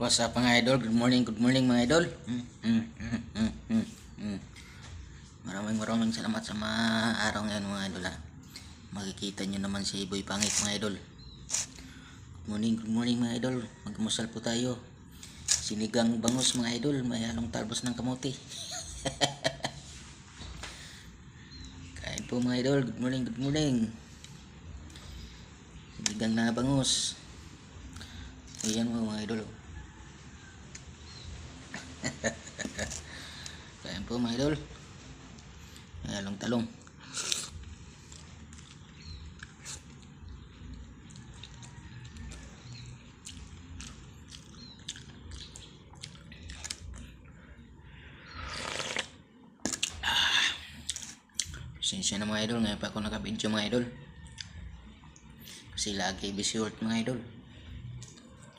What's up mga idol? Good morning mga idol. Maraming salamat sa mga araw ngayon mga idol ha. Makikita nyo naman si Boy Pangit mga idol. Good morning mga idol. Magmusal po tayo. Sinigang bangus mga idol. May halong talbos ng kamote. Kain po mga idol. Good morning. Sinigang na bangus. Ayan mga idol. Kain po mga idol. Halong talong. Pasensya na mga idol, ngayon pa ako nakabidyo mga idol kasi lagi busy work mga idol.